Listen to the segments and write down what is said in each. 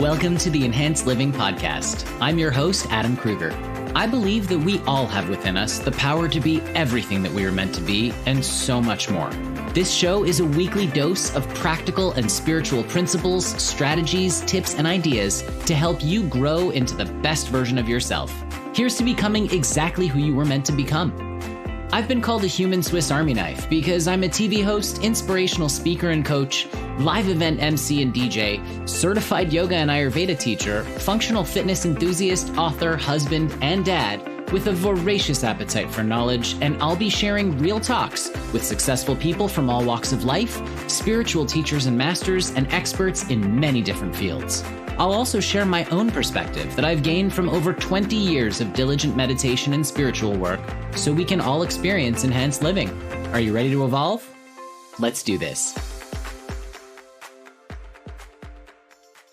Welcome to the Enhanced Living Podcast. I'm your host, Adam Kruger. I believe that we all have within us the power to be everything that we are meant to be and so much more. This show is a weekly dose of practical and spiritual principles, strategies, tips, and ideas to help you grow into the best version of yourself. Here's to becoming exactly who you were meant to become. I've been called a human Swiss Army knife because I'm a TV host, inspirational speaker and coach, live event MC and DJ, certified yoga and Ayurveda teacher, functional fitness enthusiast, author, husband, and dad with a voracious appetite for knowledge, and I'll be sharing real talks with successful people from all walks of life, spiritual teachers and masters, and experts in many different fields. I'll also share my own perspective that I've gained from over 20 years of diligent meditation and spiritual work so we can all experience enhanced living. Are you ready to evolve? Let's do this.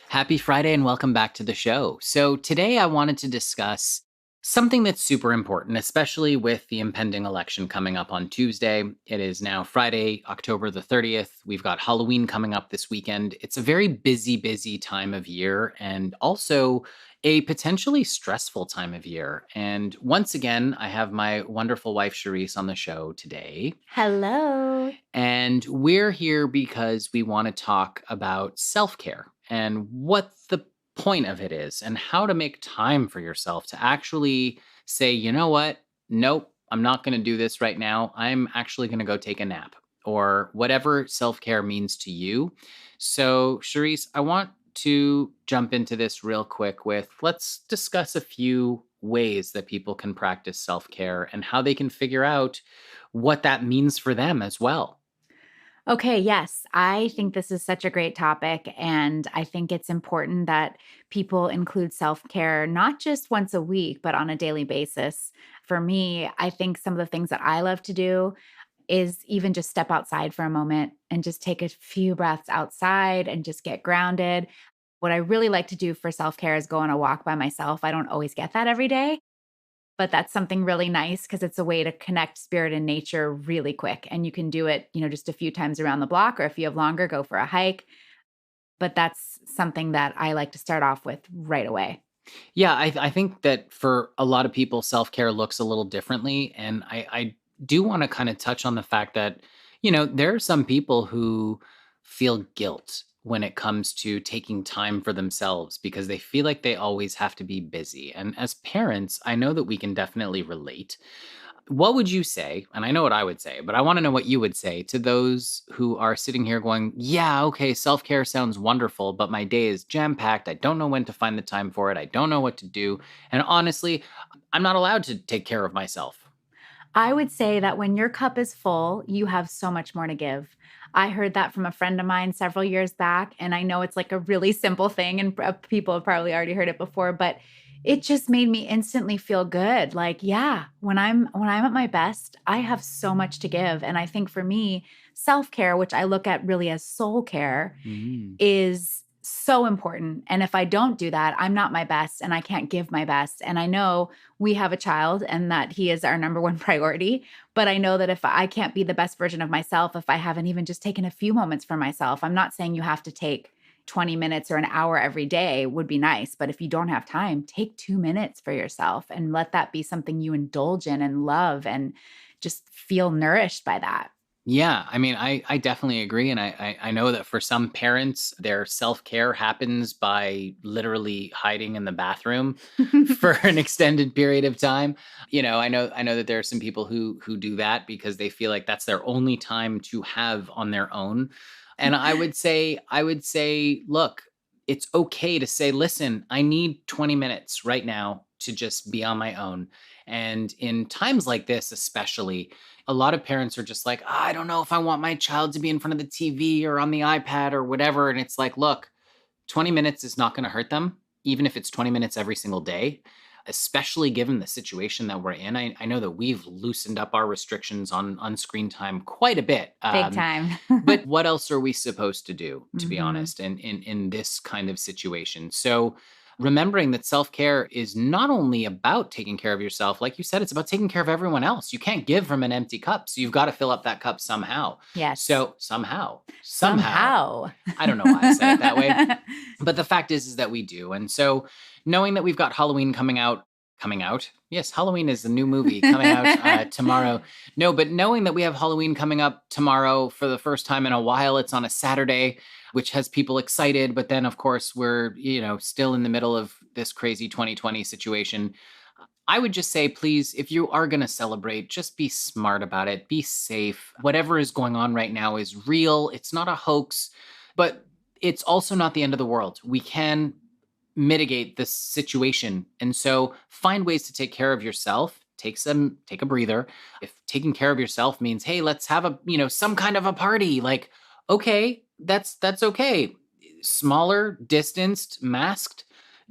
Happy Friday and welcome back to the show. So today I wanted to discuss something that's super important, especially with the impending election coming up on Tuesday. It is now Friday, October the 30th. We've got Halloween coming up this weekend. It's a very busy time of year and also a potentially stressful time of year. And once again, I have my wonderful wife, Cherise, on the show today. Hello. And we're here because we want to talk about self-care and what the point of it is and how to make time for yourself to actually say, you know what? Nope, I'm not going to do this right now. I'm actually going to go take a nap or whatever self-care means to you. So, Cherise, I want to jump into this real quick with let's discuss a few ways that people can practice self-care and how they can figure out what that means for them as well. Okay, yes, I think this is such a great topic, and I think it's important that people include self-care not just once a week, but on a daily basis. For me, I think some of the things that I love to do is even just step outside for a moment and just take a few breaths outside and just get grounded. What I really like to do for self-care is go on a walk by myself. I don't always get that every day, but that's something really nice because it's a way to connect spirit and nature really quick. And you can do it, just a few times around the block, or if you have longer, go for a hike. But that's something that I like to start off with right away. Yeah, I think that for a lot of people, self-care looks a little differently. And I do want to kind of touch on the fact that, there are some people who feel guilt when it comes to taking time for themselves because they feel like they always have to be busy. And as parents, I know that we can definitely relate. What would you say? And I know what I would say, but I want to know what you would say to those who are sitting here going, yeah, okay, self-care sounds wonderful, but my day is jam-packed. I don't know when to find the time for it. I don't know what to do. And honestly, I'm not allowed to take care of myself. I would say that when your cup is full, you have so much more to give. I heard that from a friend of mine several years back, and I know it's like a really simple thing, and people have probably already heard it before, but it just made me instantly feel good. Like, yeah, when I'm at my best, I have so much to give. And I think for me, self-care, which I look at really as soul care, is so important. And if I don't do that, I'm not my best and I can't give my best. And I know we have a child and that he is our number one priority. But I know that if I can't be the best version of myself, if I haven't even just taken a few moments for myself, I'm not saying you have to take 20 minutes or an hour every day would be nice. But if you don't have time, take 2 minutes for yourself and let that be something you indulge in and love and just feel nourished by that. Yeah, I mean, I definitely agree. And I know that for some parents, their self-care happens by literally hiding in the bathroom for an extended period of time. I know that there are some people who do that because they feel like that's their only time to have on their own. And I would say, look, it's okay to say, listen, I need 20 minutes right now to just be on my own. And in times like this, especially, a lot of parents are just like, I don't know if I want my child to be in front of the TV or on the iPad or whatever. And it's like, look, 20 minutes is not going to hurt them, even if it's 20 minutes every single day, especially given the situation that we're in. I know that we've loosened up our restrictions on screen time quite a bit. Big time. But what else are we supposed to do, to be honest, in this kind of situation? So remembering that self-care is not only about taking care of yourself, like you said, it's about taking care of everyone else. You can't give from an empty cup, so you've got to fill up that cup somehow. Yes. So somehow, Somehow. I don't know why I said it that way, but the fact is that we do. And so knowing that we've got Halloween coming out. Yes, Halloween is the new movie coming out tomorrow. No, but knowing that we have Halloween coming up tomorrow for the first time in a while, it's on a Saturday, which has people excited. But then, of course, we're, still in the middle of this crazy 2020 situation. I would just say, please, if you are going to celebrate, just be smart about it. Be safe. Whatever is going on right now is real. It's not a hoax, but it's also not the end of the world. We can mitigate this situation. And so find ways to take care of yourself. Take a breather. If taking care of yourself means, hey, let's have some kind of a party, like, okay, that's okay. Smaller, distanced, masked,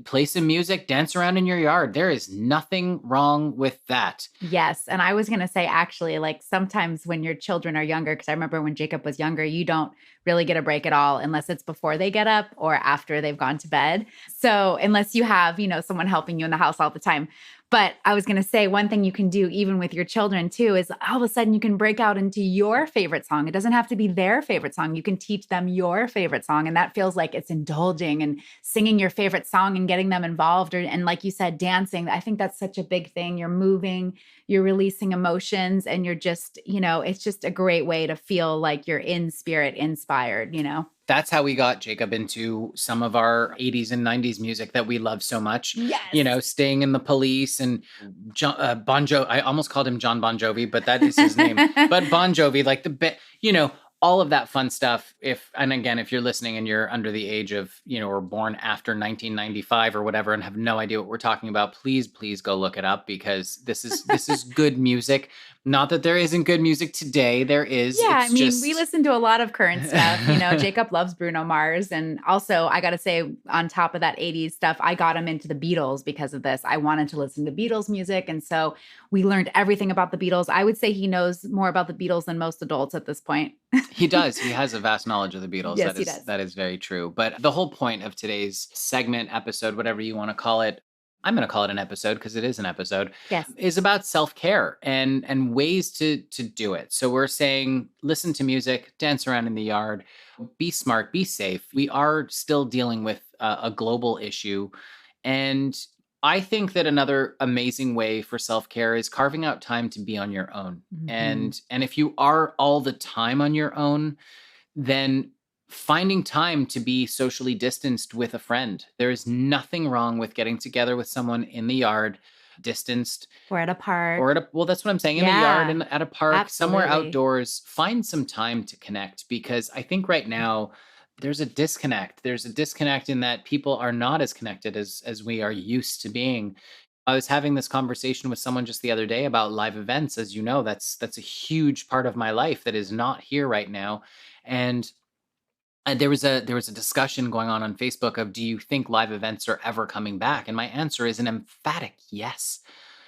play some music, dance around in your yard. There is nothing wrong with that. Yes. And I was going to say, actually, like sometimes when your children are younger, because I remember when Jacob was younger, you don't really get a break at all unless it's before they get up or after they've gone to bed. So unless you have, someone helping you in the house all the time. But I was going to say one thing you can do even with your children too is all of a sudden you can break out into your favorite song. It doesn't have to be their favorite song. You can teach them your favorite song. And that feels like it's indulging and singing your favorite song and getting them involved. And like you said, dancing. I think that's such a big thing. You're moving, you're releasing emotions, and you're just, it's just a great way to feel like you're in spirit, inspired, That's how we got Jacob into some of our 80s and 90s music that we love so much. Yes. Sting and the Police and Bon Jovi. I almost called him John Bon Jovi, but that is his name. But Bon Jovi, like all of that fun stuff. If you're listening and you're under the age of, or born after 1995 or whatever and have no idea what we're talking about, please go look it up, because this is good music. Not that there isn't good music today. There is. Yeah, we listen to a lot of current stuff. Jacob loves Bruno Mars. And also, I got to say, on top of that 80s stuff, I got him into the Beatles because of this. I wanted to listen to Beatles music. And so we learned everything about the Beatles. I would say he knows more about the Beatles than most adults at this point. He does. He has a vast knowledge of the Beatles. Yes, he does. That is very true. But the whole point of today's segment, episode, whatever you want to call it, I'm going to call it an episode because it is an episode, yes, is about self-care and ways to do it. So we're saying, listen to music, dance around in the yard, be smart, be safe. We are still dealing with a global issue. And I think that another amazing way for self-care is carving out time to be on your own. Mm-hmm. And if you are all the time on your own, then finding time to be socially distanced with a friend. There is nothing wrong with getting together with someone in the yard, distanced. Or at a park. Well, that's what I'm saying. In the yard and at a park, absolutely. Somewhere outdoors. Find some time to connect, because I think right now there's a disconnect. There's a disconnect in that people are not as connected as we are used to being. I was having this conversation with someone just the other day about live events. As you know, that's a huge part of my life that is not here right now. And there was a discussion going on Facebook of, do you think live events are ever coming back? And my answer is an emphatic yes.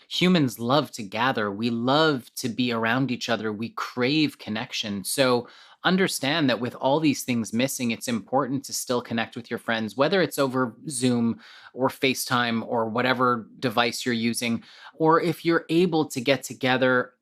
Humans love to gather. We love to be around each other. We crave connection. So understand that with all these things missing, it's important to still connect with your friends, whether it's over Zoom or FaceTime or whatever device you're using, or if you're able to get together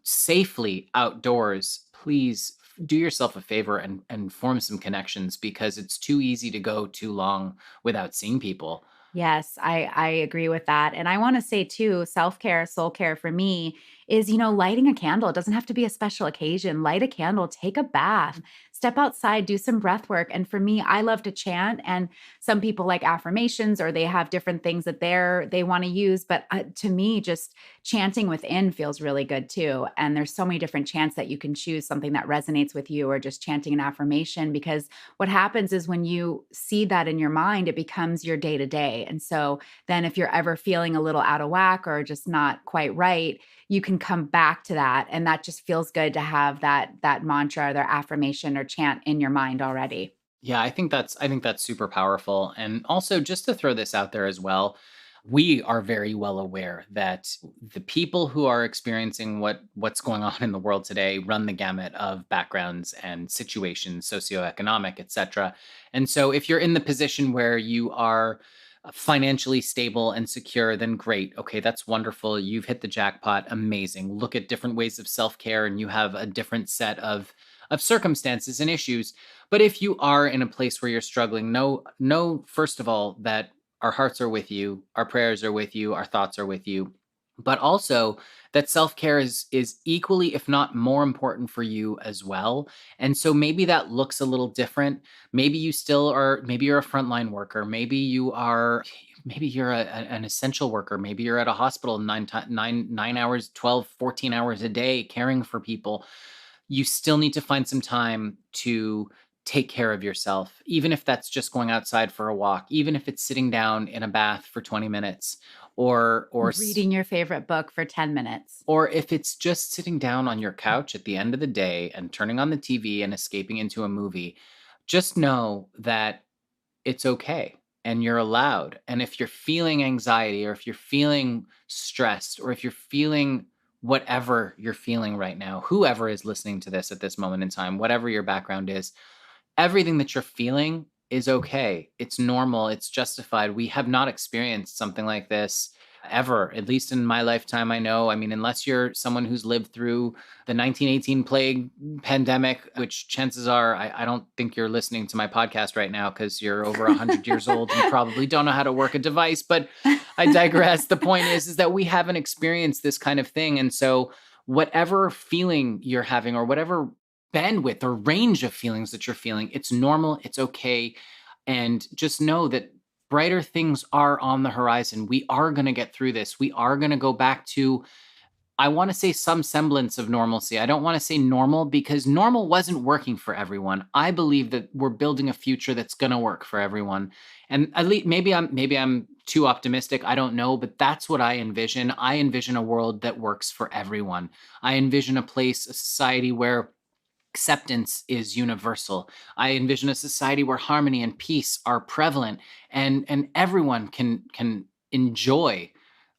safely outdoors, please do yourself a favor and form some connections, because it's too easy to go too long without seeing people. Yes, I agree with that. And I want to say too, self-care, soul care for me is, lighting a candle. It doesn't have to be a special occasion. Light a candle, take a bath, step outside, do some breath work. And for me, I love to chant, and some people like affirmations, or they have different things that they want to use. But to me, just chanting within feels really good too. And there's so many different chants that you can choose, something that resonates with you, or just chanting an affirmation, because what happens is when you see that in your mind, it becomes your day to day. And so then if you're ever feeling a little out of whack or just not quite right, you can come back to that. And that just feels good to have that mantra or their affirmation or chant in your mind already. Yeah, I think that's super powerful. And also, just to throw this out there as well, we are very well aware that the people who are experiencing what's going on in the world today run the gamut of backgrounds and situations, socioeconomic, etc. And so if you're in the position where you are financially stable and secure, then great. Okay, that's wonderful. You've hit the jackpot. Amazing. Look at different ways of self-care and you have a different set of circumstances and issues. But if you are in a place where you're struggling, know first of all that our hearts are with you, our prayers are with you, our thoughts are with you. But also that self-care is equally, if not more important for you as well. And so maybe that looks a little different. Maybe you still are, maybe you're a frontline worker. Maybe you're an essential worker. Maybe you're at a hospital 9 hours, 12, 14 hours a day caring for people. You still need to find some time to take care of yourself, even if that's just going outside for a walk, even if it's sitting down in a bath for 20 minutes or reading your favorite book for 10 minutes. Or if it's just sitting down on your couch at the end of the day and turning on the TV and escaping into a movie, just know that it's okay and you're allowed. And if you're feeling anxiety or if you're feeling stressed or if you're feeling whatever you're feeling right now, whoever is listening to this at this moment in time, whatever your background is, everything that you're feeling is okay. It's normal. It's justified. We have not experienced something like this ever, at least in my lifetime. I know. I mean, unless you're someone who's lived through the 1918 plague pandemic, which chances are, I don't think you're listening to my podcast right now because you're over 100 years old and probably don't know how to work a device, but I digress. The point is that we haven't experienced this kind of thing. And so whatever feeling you're having or whatever bandwidth or range of feelings that you're feeling, it's normal, it's okay. And just know that brighter things are on the horizon. We are going to get through this. We are going to go back to, I want to say, some semblance of normalcy. I don't want to say normal because normal wasn't working for everyone. I believe that we're building a future that's going to work for everyone. And at least maybe I'm too optimistic. I don't know, but that's what I envision. I envision a world that works for everyone. I envision a place, a society where acceptance is universal. I envision a society where harmony and peace are prevalent and everyone can enjoy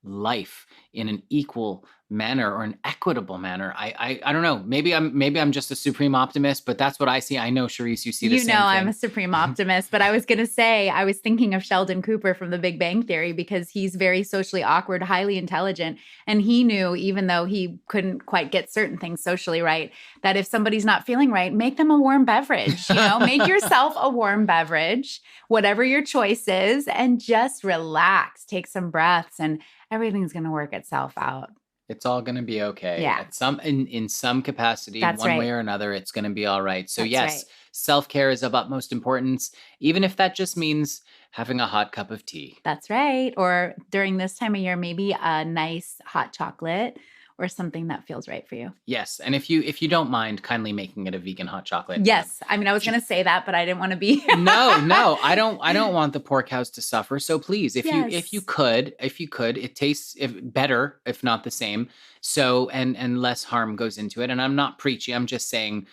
life in an equal manner or an equitable manner. I don't know. Maybe I'm just a supreme optimist, but that's what I see. I know, Cherise, you see the same thing. I'm a supreme optimist, but I was going to say, I was thinking of Sheldon Cooper from The Big Bang Theory because he's very socially awkward, highly intelligent. And he knew, even though he couldn't quite get certain things socially right, that if somebody's not feeling right, make them a warm beverage, make yourself a warm beverage, whatever your choice is, and just relax, take some breaths, and everything's going to work itself out. It's all going to be okay. Yeah. In some capacity, That's one right. way or another, it's going to be all right. So That's yes, right. self-care is of utmost importance, even if that just means having a hot cup of tea. That's right. Or during this time of year, maybe a nice hot chocolate or something that feels right for you. Yes. And if you don't mind kindly making it a vegan hot chocolate. Yes. I mean, I was going to say that, but I didn't want to be. No, I don't want the poor cows to suffer. So please, if you could, it tastes better, if not the same. So, and less harm goes into it. And I'm not preachy. I'm just saying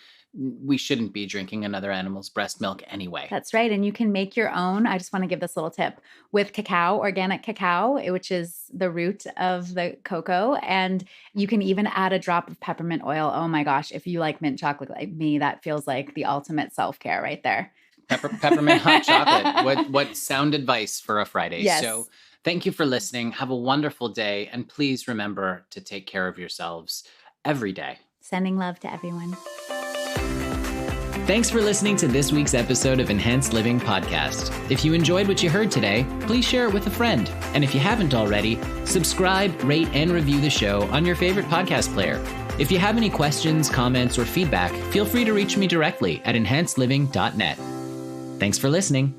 we shouldn't be drinking another animal's breast milk anyway. That's right. And you can make your own. I just want to give this little tip with cacao, organic cacao, which is the root of the cocoa. And you can even add a drop of peppermint oil. Oh my gosh. If you like mint chocolate like me, that feels like the ultimate self-care right there. Peppermint hot chocolate. What sound advice for a Friday. Yes. So thank you for listening. Have a wonderful day. And please remember to take care of yourselves every day. Sending love to everyone. Thanks for listening to this week's episode of Enhanced Living Podcast. If you enjoyed what you heard today, please share it with a friend. And if you haven't already, subscribe, rate, and review the show on your favorite podcast player. If you have any questions, comments, or feedback, feel free to reach me directly at enhancedliving.net. Thanks for listening.